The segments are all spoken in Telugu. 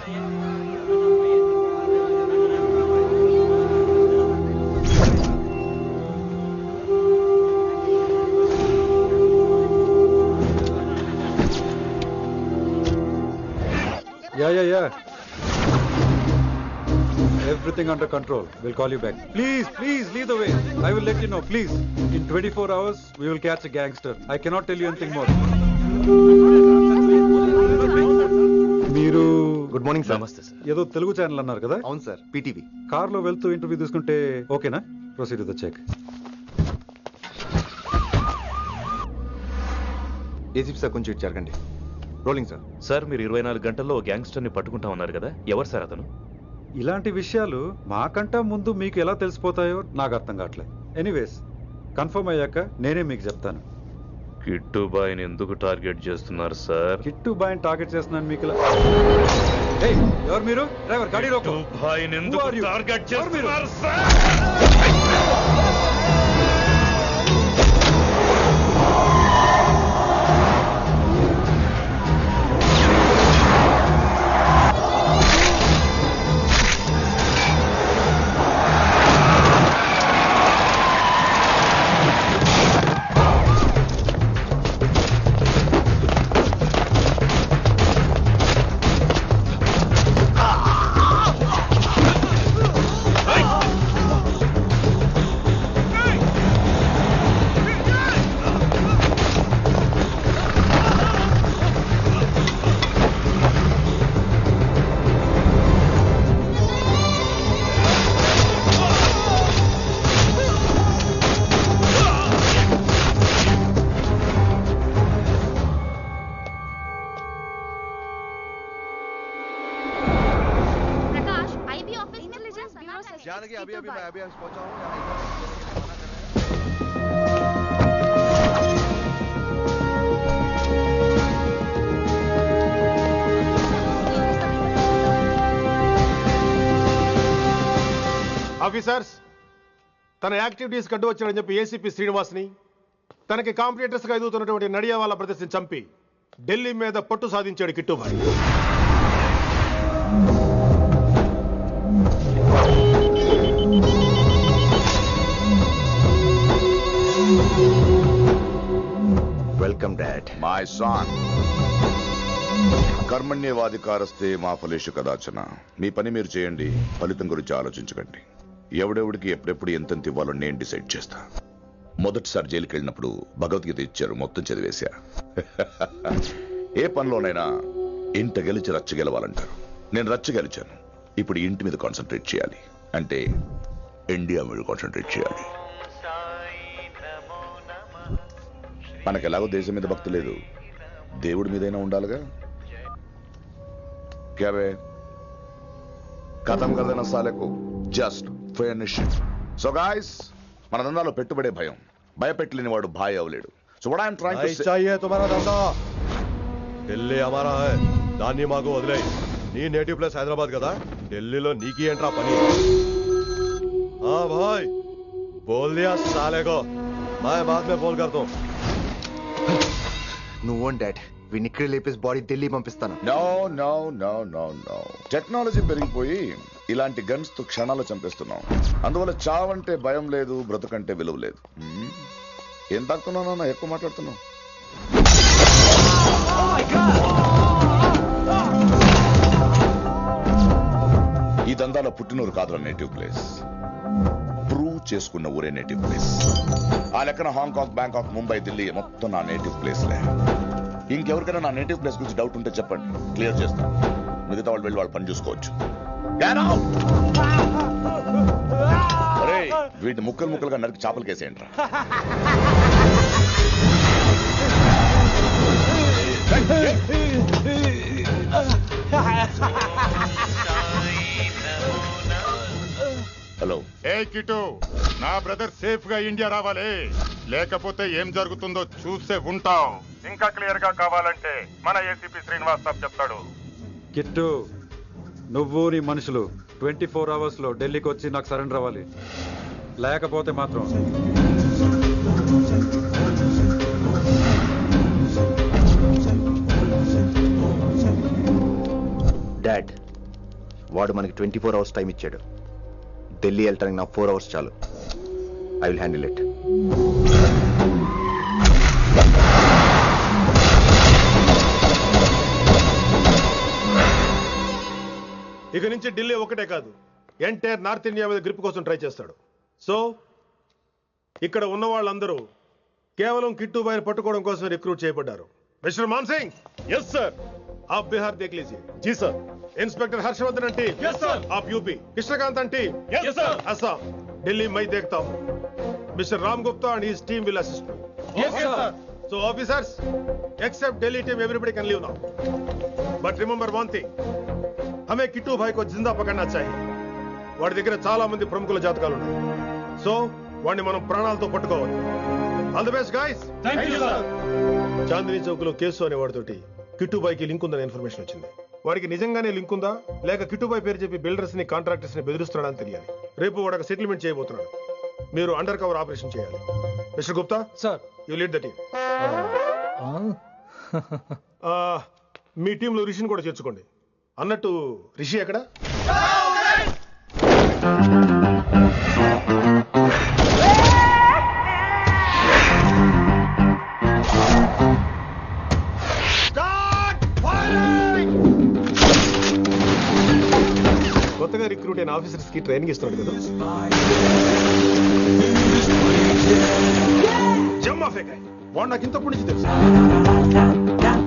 Yeah. Everything under control. We'll call you back. Please, lead the way. I will let you know, please. In 24 hours, we will catch a gangster. I cannot tell you anything more. మీరు గుడ్ మార్నింగ్ సార్. నమస్తే సార్. ఏదో తెలుగు ఛానల్ అన్నారు కదా? అవును సార్, పీటీవీ. కార్లో వెళ్తూ ఇంటర్వ్యూ తీసుకుంటే ఓకేనా? Proceed with the check. ACP sir కొంచెం ఇచ్చారండి. Rolling sir. సార్ మీరు 24 గంటల్లో గ్యాంగ్స్టర్ని పట్టుకుంటామన్నారు కదా, ఎవరు సార్ అతను? ఇలాంటి విషయాలు మాకంటా ముందు మీకు ఎలా తెలిసిపోతాయో నాకు అర్థం కావట్లేదు. ఎనీవేస్ కన్ఫర్మ్ అయ్యాక నేనే మీకు చెప్తాను. కిట్టు బాయ్ని ఎందుకు టార్గెట్ చేస్తున్నారు సార్? కిట్టు బాయ్ని టార్గెట్ చేస్తున్నాను మీకు. ఎవరు మీరు? డ్రైవర్ గాడి రోకో. కిట్టు బాయ్ని ఎందుకు టార్గెట్ చేస్తున్నారు సార్? ఆఫీసర్స్, తన యాక్టివిటీస్ కడ్డు వచ్చాడని చెప్పి ఏసీపీ శ్రీనివాస్ని, తనకి కాంపిటేటర్స్ గా ఎదుగుతున్నటువంటి నడియావాల ప్రదర్శన చంపి ఢిల్లీ మీద పట్టు సాధించాడు Kittubhai. Welcome dad. My son, కర్మణ్యేవాధికారస్తే మా ఫలేషు కదాచన. మీ పని మీరు చేయండి, ఫలితం గురించి ఆలోచించకండి. ఎవడెవడికి ఎప్పుడెప్పుడు ఎంతెంత ఇవ్వాలో నేను డిసైడ్ చేస్తా. మొదటిసారి జైలుకి వెళ్ళినప్పుడు భగవద్గీత ఇచ్చారు, మొత్తం చదివేశా. ఏ పనిలోనైనా ఇంట గెలిచి రచ్చ గెలవాలంటారు. నేను రచ్చ గెలిచాను. ఇప్పుడు ఇంటి మీద కాన్సన్ట్రేట్ చేయాలి, అంటే ఇండియా మీద కాన్సన్ట్రేట్ చేయాలి. మనకెలాగో దేశం మీద భక్తి లేదు, దేవుడి మీదైనా ఉండాలిగా. క్యాబే ఖతం కదన సాలకు జస్ట్ ఫినిష్. సో గాయ్స్, మన దందాలో పెట్టుబడే భయం. భయపెట్టలేని వాడు భాయ్ అవలేడు. So what I am trying to say, चाहिए तुम्हारा धंधा, ఢిల్లీ हमारा है. దాన్ని మాకు వదిలేయ్. నీ నేటివ్ ప్లేస్ హైదరాబాద్ కదా, ఢిల్లీలో నీకి ఏంట్రా పని? हाँ भाई, बोल दिया साले को, मैं बाद में बोल करता हूँ. నువ్వు డాడ్, వీడిని ఇక్కడ లేపేసి బాడీ ఢిల్లీ పంపిస్తాను. No no no no no. Technology పెరిగిపోయి ఇలాంటి గన్స్ తో క్షణాలు చంపేస్తున్నాం. అందువల్ల చావంటే భయం లేదు, బ్రతుకంటే విలువ లేదు. ఏం తాకుతున్నావు నాన్న, ఎక్కువ మాట్లాడుతున్నావు. ఈ దందాలో పుట్టినూరు కాదురా నేటివ్ ప్లేస్, ప్రూవ్ చేసుకున్న ఊరే నేటివ్ ప్లేస్. ఆ లెక్కన హాంకాంగ్, బ్యాంకాక్, ముంబై, ఢిల్లీ మొత్తం నా నేటివ్ ప్లేస్లే. ఇంకెవరికైనా నా నేటివ్ ప్లేస్ గురించి డౌట్ ఉంటే చెప్పండి, క్లియర్ చేస్తాను. మిగతా వాళ్ళు వెళ్ళి వాళ్ళు పని చూసుకోవచ్చు. వీటిని ముక్కలు ముక్కలుగా నరికి చేపలు కేసేయండి. హలో. ఏ కిటు, నా బ్రదర్ సేఫ్ గా ఇండియా రావాలి, లేకపోతే ఏం జరుగుతుందో చూసే ఉంటాం. ఇంకా క్లియర్ గా కావాలంటే మన ఏసీపీ శ్రీనివాస్ సాబ్ చెప్తాడు. కిట్టు, నువ్వు నీ మనుషులు 24 hours లో ఢిల్లీకి వచ్చి నాకు సరెండర్ అవ్వాలి. లేకపోతే మాత్రం డాడ్, వాడు మనకి 24 అవర్స్ టైం ఇచ్చాడు. ఢిల్లీ వెళ్ళటానికి నాకు 4 అవర్స్ చాలు. I will handle it. ఇక నుంచి ఢిల్లీ ఒకటే కాదు, ఎంటైర్ నార్త్ ఇండియా మీద గ్రిప్ కోసం ట్రై చేస్తాడు. సో ఇక్కడ ఉన్న వాళ్ళందరూ కేవలం కిట్టుబాయిని పట్టుకోవడం కోసం రిక్రూట్ చేయబడ్డారు. Mister Maan Singh. Yes sir. आप बिहार देख लीजिए. జీ sir. Inspector Harshvardhan aunty. Yes, sir. आप UP. Krishnakant aunty. Yes, sir. Assam. Delhi मैं देखता हूँ. Mister Ram Gupta and his team will assist me. Yes, sir. So officers, except Delhi team, everybody can leave now. But remember one thing. हमें किट्टू भाई को जिंदा पकड़ना चाहिए. వాడి దగ్గర చాలా మంది ప్రముఖుల జాతకాలు ఉన్నాయి. సో వాడిని మనం ప్రాణాలతో పట్టుకోవాలి. All the best guys. Thank you sir. Chandni Chowk లో కేసు అనే వాడితోటి కిట్టుబాయికి లింక్ ఉందని ఇన్ఫర్మేషన్ వచ్చింది. వాడికి నిజంగానే లింక్ ఉందా లేక కిట్టుబాయి పేరు చెప్పి బిల్డర్స్ ని కాంట్రాక్టర్స్ ని బెదిరిస్తున్నాడని తెలియాలి. రేపు వాడు ఒక సెటిల్మెంట్ చేయబోతున్నాడు. మీరు అండర్ కవర్ ఆపరేషన్ చేయాలి. Mister Gupta sir. You lead the team. మీ టీంలో రిషిని కూడా చేర్చుకోండి. అన్నట్టు రిషి ఎక్కడ? కొత్తగా రిక్రూట్ అయిన ఆఫీసర్స్ కి ట్రైనింగ్ ఇస్తున్నాడు కదా. జమ్మా ఫేకాయ్. వాడు నాకు ఇంతప్పటి నుంచి తెలుసు.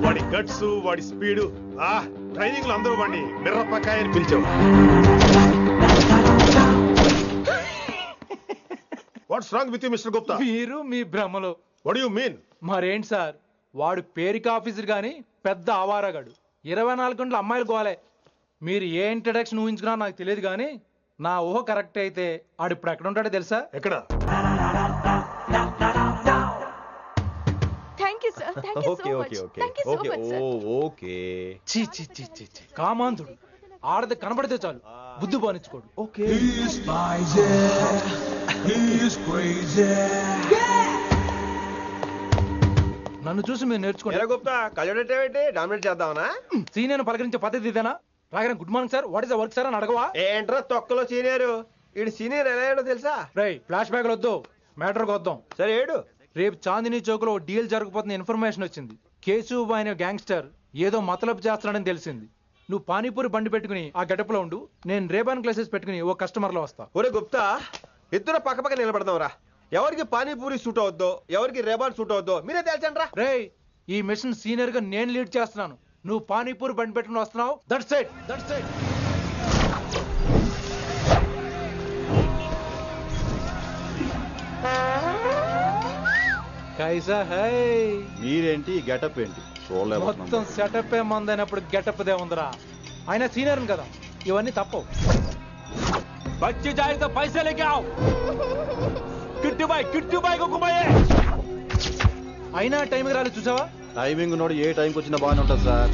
వాడి గట్స్, వాడి స్పీడు, ట్రైనింగ్ లో అందరూ వాడిని మిర్రపకాయ అని పిలిచావు. What's wrong with you mister Gupta? మీరు మీ భ్రమలో. What do you mean? మరేంటి సార్, వాడు పేరుకి ఆఫీసర్ గాని పెద్ద ఆవారగాడు. 24 గంటలు అమ్మాయిలు గోలే. మీరు ఏ ఇంట్రడక్షన్ ఊహించుకున్నా నాకు తెలియదు కానీ నా ఊహ కరెక్ట్ అయితే ఆడు ఇప్పుడు ఎక్కడ ఉంటాడో తెలుసా? ఎక్కడ? చీ చీ చీ చీ చీ. కామాంధుడు. ఆడది కనబడితే చాలు బుద్ధి బానించుకోడు. ఓకే. నన్ను చూసి మీరు నేర్చుకోండి. గుప్తా కళ్ళేంటి డామినేట్ చేద్దామనా? సీనియర్ పలకరించే పద్ధతి ఇదేనా? రాగానే good morning sir, what is the work sir అని అడగవా? ఏంట్రా తొక్కలో సీనియర్? ఈడు సీనియర్ ఎలా ఏడో తెలుసా? రై ఫ్లాష్ బ్యాక్ వద్దు, మ్యాటర్కి వద్దాం. సరే ఏడు. రేపు చాందినీ చౌక్ లో డీల్ జరగబోతున్న ఇన్ఫర్మేషన్ వచ్చింది. కేశూబాయ్ అనే గ్యాంగ్స్టర్ ఏదో మతలబు చేస్తున్నాడని తెలిసింది. నువ్వు పానీపూరి బండి పెట్టుకుని ఆ గడపలో ఉండు, నేను రేబాన్ క్లాసెస్ పెట్టుకుని ఓ కస్టమర్ లో వస్తా. ఒరే గుప్తా, ఇద్దరు పక్క పక్క నిలబడదాం రా. ఎవరికి పానీపూరి సూట్ అవుద్దో, ఎవరికి రేబాన్ సూట్ అవుద్దో మీరే తేల్చండి రా. రే, ఈ మిషన్ సీనియర్ గా నేను లీడ్ చేస్తున్నాను. నువ్వు పానీపూరి బండి పెట్టుకుని వస్తున్నావు. That's it, that's it. కైసా హై? మీరేంటి గెటప్ ఏంటి? మొత్తం సెటప్ ఏ మందైనప్పుడు గెటప్ దే ఉందరా. ఆయన సీనియర్ కదా, ఇవన్నీ తప్పవు. బచ్చి జాయితో పైసా లేకే ఆవ్. కిట్టుబాయ్ కుక్కుబాయే. అయినా టైంకి రాలేదు చూసావా? టైమింగ్ నోడు ఏ టైంకి వచ్చినా బాగానే ఉంటుంది సార్.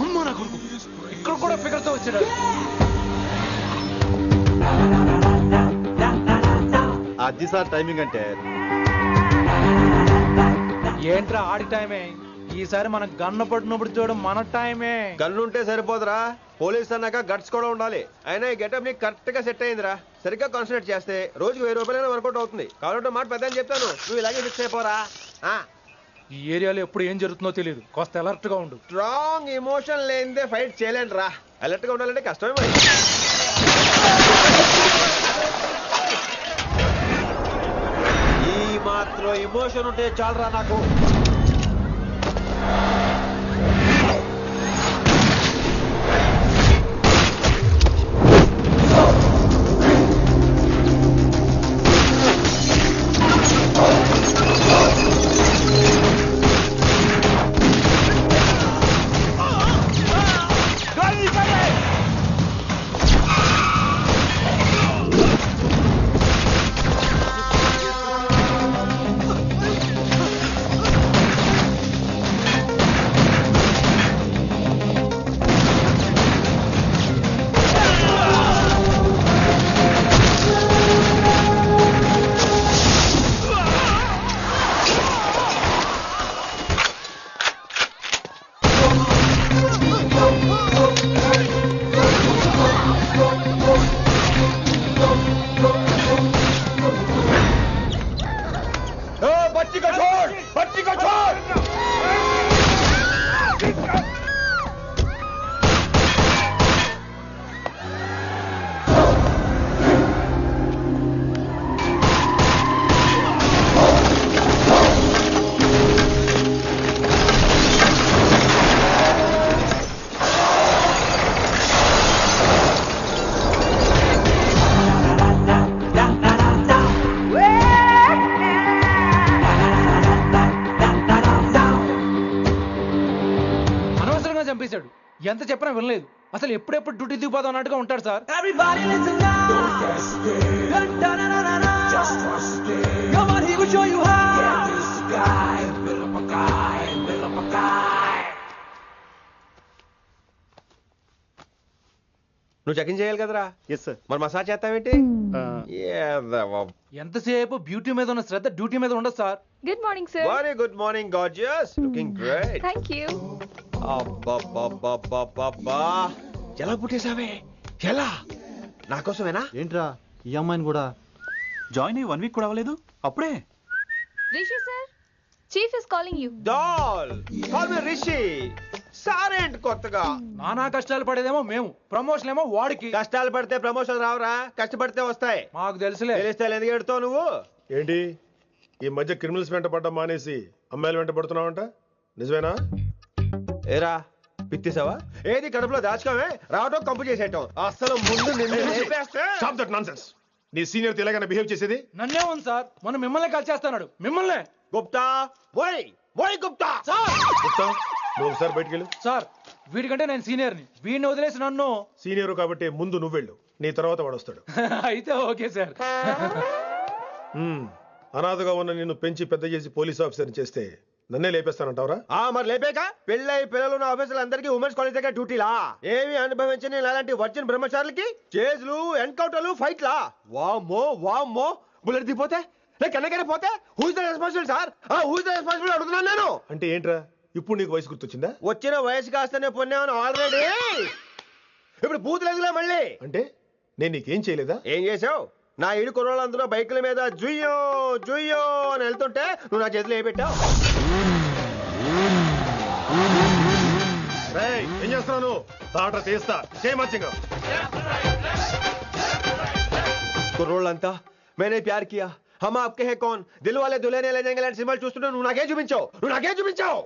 అమ్మా నా కొడుకు, ఇక్కడ కూడా ఫిగర్ తో వచ్చాడు. అది సార్ టైమింగ్ అంటే. ఏంట్రా ఆడి టైమే? ఈసారి మనం గన్ను పట్టినప్పుడు చూడడం మన టైమే. గన్ను ఉంటే సరిపోదురా, పోలీస్ అన్నాక గట్స్ కూడా ఉండాలి. అయినా ఈ గెటప్ నీకు కరెక్ట్ గా సెట్ అయిందిరా. సరిగ్గా కాన్సన్ట్రేట్ చేస్తే రోజుకి 1000 రూపాయలైనా వర్కౌట్ అవుతుంది. కాబట్టి మాట పెద్ద అని చెప్తాను, నువ్వు ఇలాగే ఫిక్స్ అయిపోరా. ఈ ఏరియాలో ఎప్పుడు ఏం జరుగుతుందో తెలియదు, కాస్త అలర్ట్ గా ఉండు. స్ట్రాంగ్ ఎమోషన్ లేనిదే ఫైట్ చేయలేండి రా. అలర్ట్ గా ఉండాలంటే కష్టమే మరి. ఈ మాత్రం ఎమోషన్ ఉంటే చాలరా నాకు. ఎంత చెప్పినా వినలేదు. అసలు ఎప్పుడెప్పుడు డ్యూటీ దిగిపోదాం అన్నట్టుగా ఉంటాడు సార్. నువ్వు చెకింగ్ చేయాలి కదరా? Yes sir. మరి మసాజ్ చేస్తావేంటి? ఎంతసేపు బ్యూటీ మీద ఉన్న శ్రద్ధ డ్యూటీ మీద ఉండదు sir. Good morning sir. Very good morning gorgeous, looking great. Thank you. అబ్బబ్బబ్బబ్బబ్బా, ఎలా పుట్టేశావే? ఎలా? నా కోసమేనా? ఏంట్రా ఈ అమ్మాయిని కూడా జాయిన్ అయ్యి 1 వీక్ కూడా అవ్వలేదు అప్పుడే. Rishi sir, chief is calling you. Doll call me Rishi. సారేంటి కొత్తగా? నానా కష్టాలు పడేదేమో మేము, ప్రమోషన్ ఏమో వాడికి. కష్టాలు పడితే ప్రమోషన్ రావురా, కష్టపడితే వస్తాయి. మాకు తెలుసులే. తెలిస్తే ఎందుకు ఎడుతావు నువ్వు? ఏంటి ఈ మధ్య క్రిమినల్స్ వెంట పడ్డం మానేసి అమ్మాయిలు వెంట పడుతున్నావంట, నిజమేనా? ఏరా పిత్తిసావా? ఏది కడుపులో దాచుకోవే, రావటం కంపు చేసేయటం. అసలు ముందు నిన్ను లేపేస్తే. Stop that nonsense. నీ సీనియర్ ఇలాగైనా బిహేవ్ చేసేది? నన్నే ఉంది సార్, మనం మిమ్మల్ని కాల్ చేస్తున్నాడు. మిమ్మల్ని. గుప్తా ఓయ్ ఓయ్ గుప్తా. గుప్తా, నువ్వు ఒకసారి బయటికి వెళ్ళు. సార్ వీడికంటే నేను సీనియర్ని, వీడిని వదిలేసి నన్ను. సీనియర్ కాబట్టి ముందు నువ్వు వెళ్ళు, నీ తర్వాత వాడు వస్తాడు. అయితే ఓకే సార్. అనాథగా ఉన్న నిన్ను పెంచి పెద్ద చేసి పోలీస్ ఆఫీసర్ చేస్తే నన్నే లేపేస్తానంటావరా? మరి లేపేక పెళ్ళై పిల్లలు ఉన్న ఆఫీసులు అందరికీ ఉమెన్స్ కాలేజ్ దగ్గర డ్యూటీలా? ఏమి అనుభవించని అలాంటి వర్జిన్ బ్రహ్మచారులకి చేజ్లు, ఎన్కౌంటర్లు, ఫైట్లా? వామ్మో వామ్మో, బుల్లెట్ దిగిపోతే కన్నకనే పోతే who is the responsible sir? Who is the responsible అడుగుతున్నాను నేను. అంటే ఏంట్రా, ఇప్పుడు నీకు వయసు గుర్తొచ్చిందా? వచ్చిన వయసు కాస్తనే పొన్నాను ఆల్రెడీ. ఇప్పుడు బూత్ లేదులే మళ్ళీ. అంటే నేను నీకేం చేయలేదా? ఏం చేసావు? నా ఇడు కుర్రోళ్ళందరూ బైకుల మీద జుయ్యో జుయ్యో అని వెళ్తుంటే నువ్వు నా చేతిలో ఏ పెట్టావు? ఏం చేస్తున్నాను? తాట తీస్తా చేయమచ్చంగా. కుర్రోళ్ళంతా మేనే ప్యార్ కియా, హమ్ ఆప్కే హై కౌన్, దిల్ వాలే దుల్హనియా లే జాయేంగే లాంటి సినిమాలు చూస్తుంటే నువ్వు నాకేం చూపించావు? నువ్వు నాకేం చూపించావు?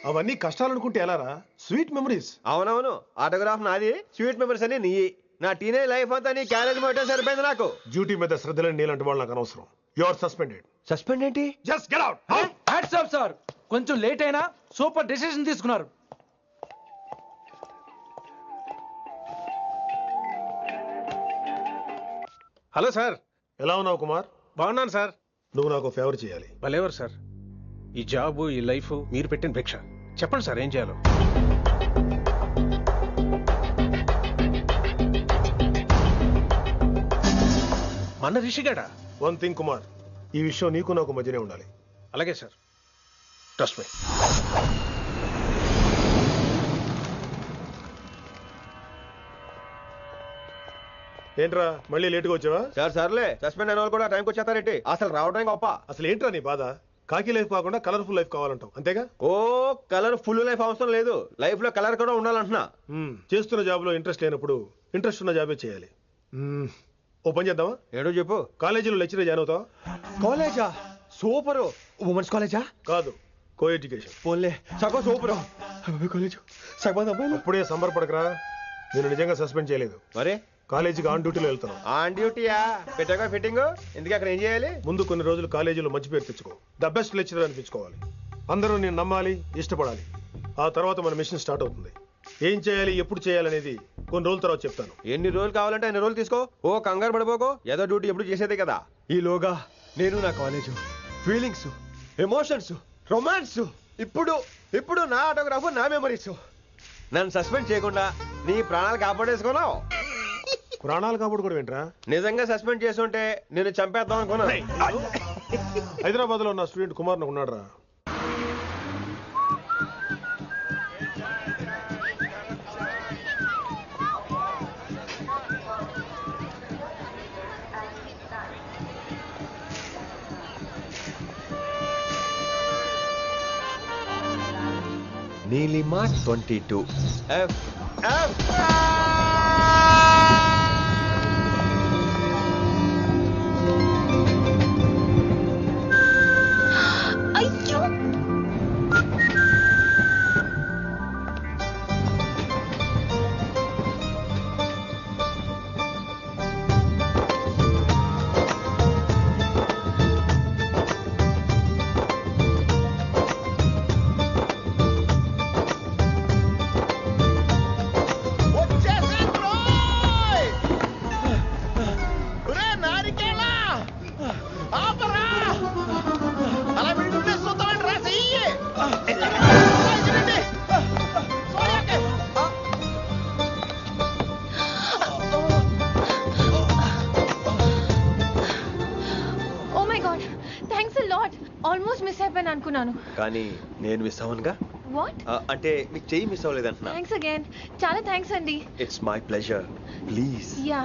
అవన్నీ కష్టాలనుకుంటే ఎలారా? Sweet memories. అవునవును, ఆటోగ్రాఫ్ నాది, స్వీట్ మెమరీస్ అని నీ. నా టీనేజ్ లైఫ్ అంతా నీ క్యారేజ్ మొత్తం సరిపోయింది నాకు. డ్యూటీ మీద శ్రద్ధలేని నీలాంటి వాళ్ళు నాకు అనవసరం. You are suspended. సస్పెండ్ ఏంటి? Just get out. Hats off sir, కొంచెం లేట్ అయినా సూపర్ డెసిషన్ తీసుకున్నారు. Hello sir. ఎలా ఉన్నావు కుమార్? బాగున్నాను సార్. నువ్వు నాకు ఫేవర్ చేయాలి. భలేవారు సార్. ఈ జాబ్, ఈ లైఫ్ మీరు పెట్టిన భిక్ష. చెప్పండి సార్ ఏం చేయాలో. మన రిషిగాడా? వన్ థింగ్ కుమార్, ఈ విషయం నీకు నాకు మధ్యనే ఉండాలి. అలాగే సార్, ట్రస్ట్ మీ. ఏంట్రా మళ్ళీ లేటుగా వచ్చావా? సార్ సర్లే, సస్పెండ్ అయిన వాళ్ళు కూడా టైంకి వచ్చేస్తారేంటి? అసలు రావడానికి గొప్ప. అసలు ఏంట్రా నీ బాధ? కాకి లైఫ్ కాకుండా కలర్ఫుల్ లైఫ్ కావాలంటావు, అంతేగా? ఓ కలర్ ఫుల్ లైఫ్ అవసరం లేదు, లైఫ్ లో కలర్ కూడా ఉండాలంటున్నా. చేస్తున్న జాబ్ లో ఇంట్రెస్ట్ లేనప్పుడు ఇంట్రెస్ట్ ఉన్న జాబే చేయాలి. ఓ పని చేద్దామా? ఏడో చెప్పు. కాలేజీలో లెక్చరర్ జాయిన్ అవుతావా? కాలేజా? సూపర్. ఉమెన్స్ కాలేజా? కాదు, కో ఎడ్యుకేషన్. పోన్లే, సగం సూపర్. కాలేజ్ సగం అబ్బాయిలు. అప్పుడే సంబరపడకరా, నేను నిజంగా సస్పెండ్ చేయలేదు. మరే కాలేజీకి ఆన్ డ్యూటీలో వెళ్తాను. ఆన్ డ్యూటీయా? పెట్టాక ఫిట్టింగ్ ఎందుకు? అక్కడ ఏం చేయాలి? ముందు కొన్ని రోజులు కాలేజీలో మంచి పేరు తెచ్చుకో, ద బెస్ట్ లెక్చరర్ అనిపించుకోవాలి. అందరూ నేను నమ్మాలి, ఇష్టపడాలి. ఆ తర్వాత మన మిషన్ స్టార్ట్ అవుతుంది. ఏం చేయాలి, ఎప్పుడు చేయాలనేది కొన్ని రోజుల తర్వాత చెప్తాను. ఎన్ని రోజులు కావాలంటే అన్ని రోజులు తీసుకో. ఓ కంగారు పడిపోకో, ఏదో డ్యూటీ ఎప్పుడు చేసేదే కదా. ఈలోగా నేను నా కాలేజ్ ఫీలింగ్స్, ఎమోషన్స్, రొమాన్స్, ఇప్పుడు నా ఆటోగ్రాఫ్, నా మెమరీస్. నన్ను సస్పెండ్ చేయకుండా నీ ప్రాణాలు కాపాడేసుకున్నావు. ప్రాణాలు కాపాడుకోవడం ఏంట్రా? నిజంగా సస్పెండ్ చేస్తుంటే నేను చంపేద్దాం అనుకున్నా. హైదరాబాద్ లో నా స్టూడెంట్ కుమార్ ఉన్నాడు రా. Neelima 22 F F. అయ్యో, ఆల్మోస్ట్ మిస్ అయిపోయాను అనుకున్నాను. కానీ నేను మిస్ అవ్వనుగా. వాట్? అంటే మీకు చెయ్యి మిస్ అవ్వలేదంటున్నా. Thanks again. చాలా థ్యాంక్స్ అండి. It's my pleasure. Please. Yeah.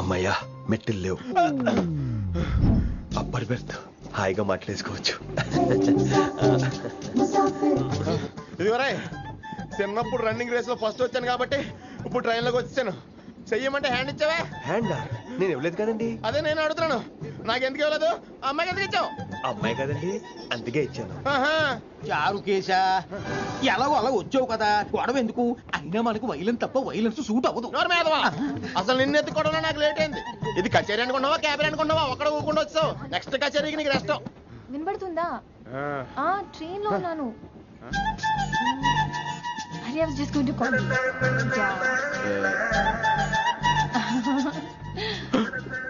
అమ్మయ్యా మెట్టులు లేవు. అప్పర్ బెర్త్ హాయిగా మాట్లాడేసుకోవచ్చు. ఇదివరే చిన్నప్పుడు రన్నింగ్ రేస్ లో ఫస్ట్ వచ్చాను కాబట్టి ఇప్పుడు ట్రైన్ లోకి వచ్చాను. చెయ్యమంటే హ్యాండ్ ఇచ్చావే. హ్యాండా? నేను ఇవ్వలేదు కదండి. అదే నేను అడుగుతున్నాను, నాకెందుకు ఇవ్వలేదు? అమ్మాయికి ఎందుకు ఇచ్చావు? అమ్మాయి కదండి, అందుకే ఇచ్చాను. చారు కేశా, ఎలాగో అలా వచ్చావు కదా, గొడవ ఎందుకు? అయినా మనకు వైలెన్స్ తప్ప వైలెన్స్ సూట్ అవ్వదు. అసలు నిన్ను ఎత్తుకోవడం నాకు లేట్ అయింది. ఇది కచేరీ అనుకున్నావా, క్యాబరీ అనుకున్నావా? ఒక్కడ ఊకుండా వచ్చావు. నెక్స్ట్ కచేరీకి నీకు రెస్ట్. వినబడుతుందా? ట్రైన్ లో ఉన్నాను. I was just going to call you.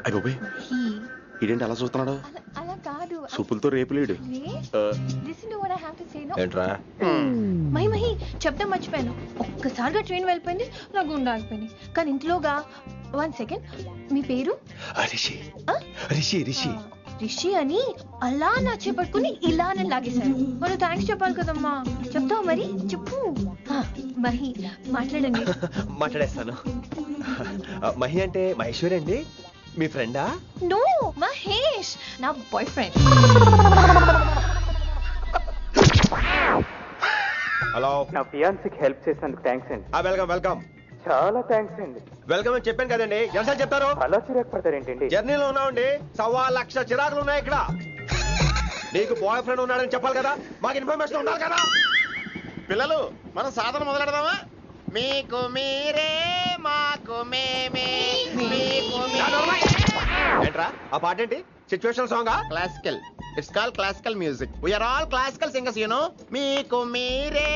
అయ్యో ఇదేంటి అలా చూస్తున్నాడు? అలా కాదు. సూపులతో రేపులేడు. Listen to what I have to say, no? ఏంట్రా? మహి చెప్తా మర్చిపోయాను. ఒక్కసారిగా ట్రైన్ వెళ్ళిపోయింది, నా గుండె ఆగిపోయింది. కానీ ఇంట్లోగా 1 సెకండ్. మీ పేరు? రిషి. రిషి రిషి రిషి అని అలా నా చేపట్టుకుని ఇలానే లాగేశారు. మరి థ్యాంక్స్ చెప్పాలి కదమ్మా. చెప్తావు మరి? చెప్పు. మహి మాట్లాడండి. మాట్లాడేస్తాను. మహి అంటే మహేశ్వరి అండి, మీ ఫ్రెండా? నో, మహేష్ నా బాయ్ ఫ్రెండ్. హలో. నా ఫియాన్సీకి హెల్ప్ చేసినందుకు థ్యాంక్స్ అండి. Welcome welcome. చాలా థ్యాంక్స్ అండి. వెల్కమ్ అని చెప్పాను కదండి, ఎన్నిసార్లు చెప్తారు? అలా చిరాకు పడతారేంటండి? జర్నీలో ఉన్నామండి, 1,00,000 చిరాకులు ఉన్నాయి ఇక్కడ. నీకు బాయ్ ఫ్రెండ్ ఉన్నాడని చెప్పాలి కదా, మాకు ఇన్ఫర్మేషన్ ఉండాలి కదా. పిల్లలు, మనం సాధన మొదలెడదామా? మీకు మీరే, మాకు మేమే. ఏంట్రా ఆ పాట ఏంటి? Situation song? Classical. It's call classical music. We are all classical singers, you know. మీకు మీరే.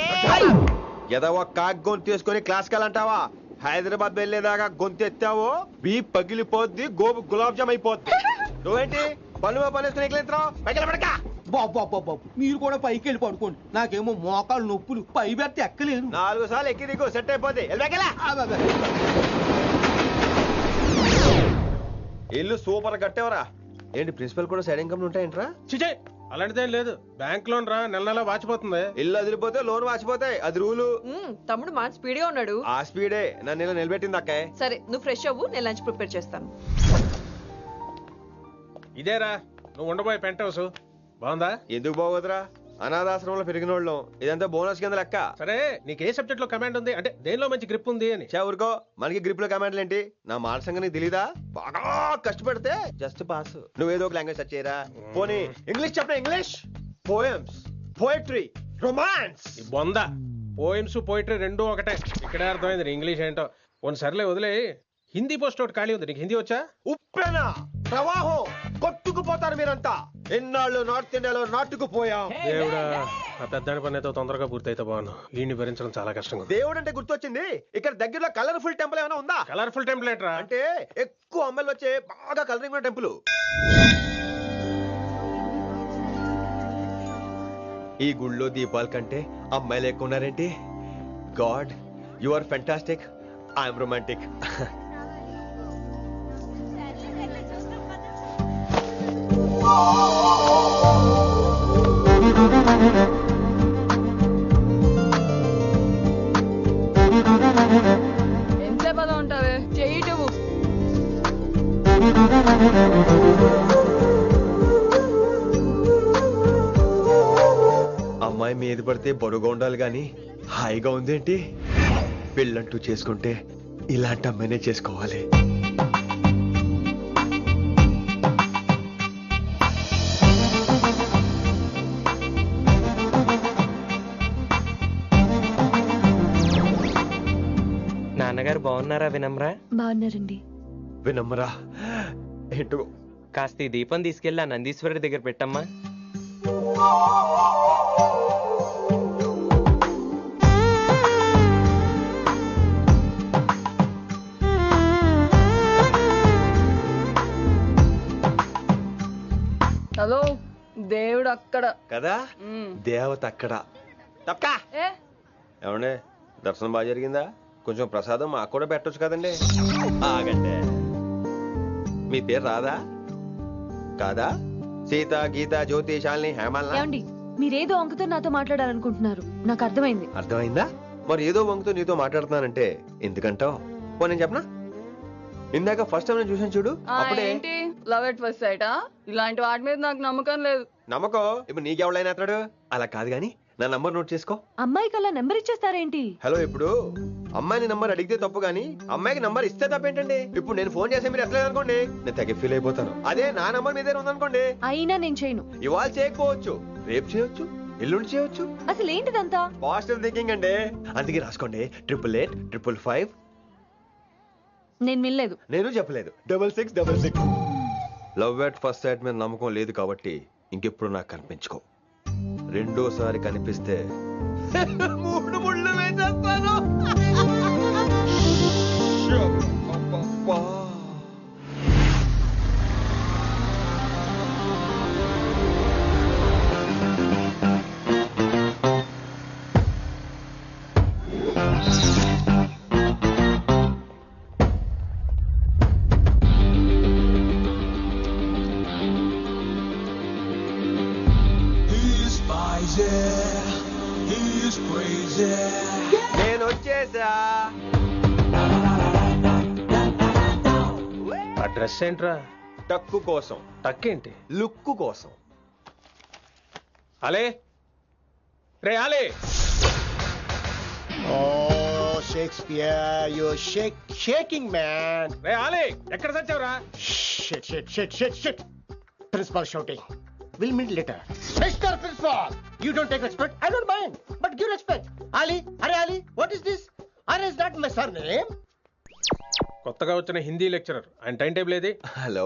ఏదో ఒక కాక్ గొంతు తీసుకొని క్లాసికల్ అంటావా? హైదరాబాద్ వెళ్ళేదాకా గొంతు ఎత్తావో బీ పగిలిపోద్ది, గోబు గులాబ్ జామ్ అయిపోద్ది. నువ్వేంటి పనులు పనిస్తున్నావు? ఎట్లెత్తావు? పైకి పడక. బాబు మీరు కూడా పైకి వెళ్ళి పడుకోండి, నాకేమో మోకాలు నొప్పులు, పై పెడితే ఎక్కలేను. 4 సార్లు ఎక్కి దిగు, సెట్ అయిపోద్ది. ఇల్లు సూపర్ కట్టేవరా. ఏంటి ప్రిన్సిపల్ కూడా సైడ్ ఇన్కమ్ ఉంటాయంట్రా? చిచే అలాంటిదేం లేదు. బ్యాంక్ లోన్ రా, నెల నెల వాచిపోతుంది. ఇల్లు అదిరిపోతే లోన్ వాచిపోతాయి, అది రూలు. తమ్ముడు మా స్పీడ్గా ఉన్నాడు. ఆ స్పీడే నన్ను ఇలా నిలబెట్టింది అక్కాయ్. సరే నువ్వు ఫ్రెష్ అవ్వు, నేను లంచ్ ప్రిపేర్ చేస్తాను. ఇదేరా నువ్వు ఉండబోయే పెంట్ హౌస్. బాగుందా? ఎందుకు బాగోదురా, అనాథాశ్రమంలో పెరిగిన వాళ్ళం. ఇదంతా బోనస్ కింద లెక్క. సరే నీకు ఏ సబ్జెక్ట్ లో కమాండ్ ఉంది, అంటే దేనిలో మంచి గ్రిప్ ఉంది అని? ఊరుకో, మనకి గ్రిప్ లో కమాండ్లు ఏంటి? నా మాట సంగతి నీకు తెలీదా? బాగా కష్టపడితే జస్ట్ పాస్. నువ్వేదో ఒక లాంగ్వేజ్ సెర్చ్ చేయరా. పోనీ ఇంగ్లీష్ చెప్పిన ఇంగ్లీష్, పోయమ్స్, పోయట్రీ, రొమాన్స్. బొంద పోయిమ్స్ పోయిటరీ రెండూ ఒకటే. ఇక్కడే అర్థమైంది ఇంగ్లీష్ ఏంటో. సర్లే వదిలే. హిందీ పోస్ట్ ఒకటి ఖాళీ ఉంది, నీకు హిందీ వచ్చా? ఉప్పెనా ప్రవాహం కొట్టుకుపోతారు మీరంతా. ఎన్నాళ్ళు నార్త్ ఇండియాలో నాటుకుపోయాం. దేవుడా, ఆ పెద్దాని పని అయితే తొందరగా పూర్తయితే బాగున్నాను. వీడిని భరించడం చాలా కష్టంగా. దేవుడు అంటే గుర్తొచ్చింది, ఇక్కడ దగ్గరలో కలర్ఫుల్ టెంపుల్ ఏమైనా ఉందా? కలర్ఫుల్ టెంపుల్ ఏంట్రా? అంటే ఎక్కువ అమ్మాయిలు వచ్చే బాగా కలరింగ్ ఉన్న టెంపుల్. ఈ గుళ్ళో దీపాల కంటే అమ్మాయిలు ఎక్కువ ఉన్నారేంటి? God, you are fantastic, I'm romantic. ఎంతసేపు అలా ఉంటావే? చెయ్యటము. అమ్మాయి మీద పడితే బరువుగా ఉండాలి గాని హాయిగా ఉందేంటి? పెళ్ళంటూ చేసుకుంటే ఇలాంటి అమ్మాయినే చేసుకోవాలి. నాన్నగారు బాగున్నారా వినమ్రా? బాగున్నారండి. వినమ్రా ఏంటో కాస్త ఈ దీపం తీసుకెళ్ళి ఆ నందీశ్వరుడి దగ్గర పెట్టమ్మా. హలో, దేవుడు అక్కడ కదా, దేవత అక్కడ. తప్పకా ఏ ఏమండే దర్శనం బాగా జరిగిందా? కొంచెం ప్రసాదం మాకు కూడా పెట్టొచ్చు కదండి. ఆగండి, మీ పేరు రాదా కాదా? సీత, గీత, జ్యోతి, శాలిని, హేమల్నా? ఏమండి మీరేదో అంకుతో నాతో మాట్లాడాలనుకుంటున్నారు, నాకు అర్థమైంది. అర్థమైందా? మరి ఏదో వంగుతో నీతో మాట్లాడుతున్నానంటే ఎందుకంటావు? పో నేను చెప్పనా? ఇందాక ఫస్ట్ టైం నేను చూసాను చూడు, అప్పుడే ఏంటి లవ్ ఎట్ ఫస్ట్ సైటా? ఇలాంటి వాటి మీద నాకు నమ్మకం లేదు. నమ్మకం ఇప్పుడు నీకెవడైనా అతడు అలా కాదు గాని నా నంబర్ నోట్ చేసుకో. అమ్మాయికి అలా నెంబర్ ఇచ్చేస్తారేంటి? హలో, ఇప్పుడు అమ్మాయిని నంబర్ అడిగితే తప్పు గానీ అమ్మాయికి నంబర్ ఇస్తే తప్పేంటండి? ఇప్పుడు నేను ఫోన్ చేస్తే మీరు ఎట్లేదు అనుకోండి, నేను తెగ ఫీల్ అయిపోతాను. అదే నా నంబర్ మీ దగ్గర ఉందనుకోండి, అయినా నేను చేయను. ఇవాళ చేయకపోవచ్చు, రేపు చేయొచ్చు, ఎల్లుండి చేయొచ్చు. అసలు ఏంటిదంతా? పాజిటివ్ థింకింగ్ అండి. అందుకే రాసుకోండి 888-555. నేను వినలేదు. నేను చెప్పలేదు 6666. లవ్ ఎట్ ఫస్ట్ సైట్ మీద నమ్మకం లేదు కాబట్టి ఇంకెప్పుడు నాకు కనిపించుకో. రెండోసారి కనిపిస్తే 3 ముళ్ళు వేసేస్తాను. నేను వచ్చేసా. ఆ డ్రెస్ ఏంట్రా? టక్కు కోసం. టక్ ఏంటి? లుక్కు కోసం. అలే రే అలే. Oh, Shakespeare, you're shaking, man. రే అలే, ఎక్కడ చచ్చావురా? Shit. Principal shouting. We'll meet later. Mr. Principal, you don't take respect. I don't mind, but give respect. Ali, what is this? Are is not my surname? కొత్తగా వచ్చిన హిందీ లెక్చరర్, ఆయన టైం టేబుల్ ఏది? Hello.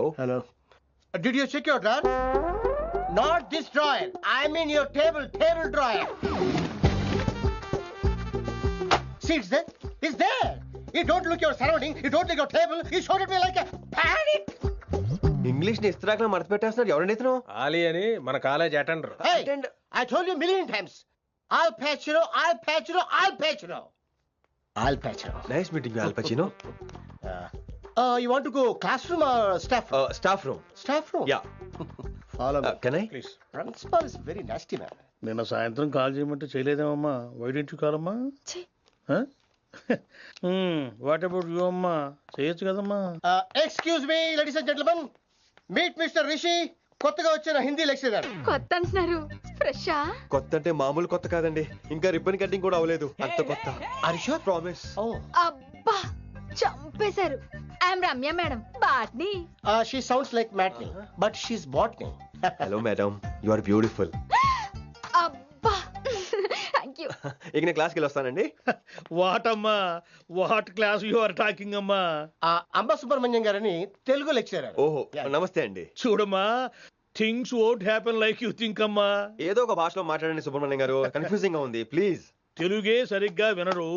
Did you check your drawer? Not this drawer. I mean your table drawer. See, it's there. You don't look your surrounding. You don't look your table. You showed at me like a panic. English ని ఇస్త్రాకులో మడత పెట్టేస్తున్నారు. ఎవరండి ఇతను? ఆలీ అని మన college attender. Hey, I told you a million times. I'll patch you. Nice meeting you, Al Pacino. You want to go classroom or staff room? Staff room. Staff room? Yeah. Follow me. Can I? Please. Principal is very nasty, man. నిన్న సాయంత్రం కాల్ చేయమంటే చేయలేదేమమ్మా? వై డోంట్ యు కాల్ అమ్మా? వాట్ అబౌట్ యు అమ్మా? చేయొచ్చు కదమ్మా. Excuse me, ladies and gentlemen. Meet Mr. Rishi. కొత్తగా వచ్చిన హిందీ లెక్చరర్. కొత్త అంటున్నారు, ఫ్రెషా? కొత్త అంటే మామూలు కొత్త కాదండి, ఇంకా రిబ్బన్ కటింగ్ కూడా అవ్వలేదు, అంత కొత్త. Are you sure? Promise. అబ్బా చంపేశారు. I'm Ramya madam, botany. She sounds like Matney, but she's botany. Hello madam, you are beautiful. అబ్బా థ్యాంక్ యూ. ఇక నేను క్లాస్కి వెళ్ళి వస్తానండి. వాట్ అమ్మా, what class you are talking అమ్మా? అంబ సుబ్రహ్మణ్యం గారని తెలుగు లెక్చరర్. ఓహో, నమస్తే అండి. చూడమ్మా, things won't happen like you think అమ్మా. ఏదో ఒక భాషలో మాట్లాడండి సుబ్రహ్మణ్యం గారు, కన్ఫ్యూజింగ్ గా ఉంది, ప్లీజ్. తెలుగే సరిగ్గా వినరు,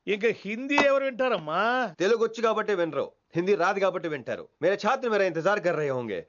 ఇంకా హిందీ ఎవరు వింటారమ్మా? తెలుగు వచ్చు కాబట్టి వినరు, హిందీ రాదు కాబట్టి వింటారు. మేరే ఛాత్ర మేరా ఇంతజార్ కర్ రహే హోంగే.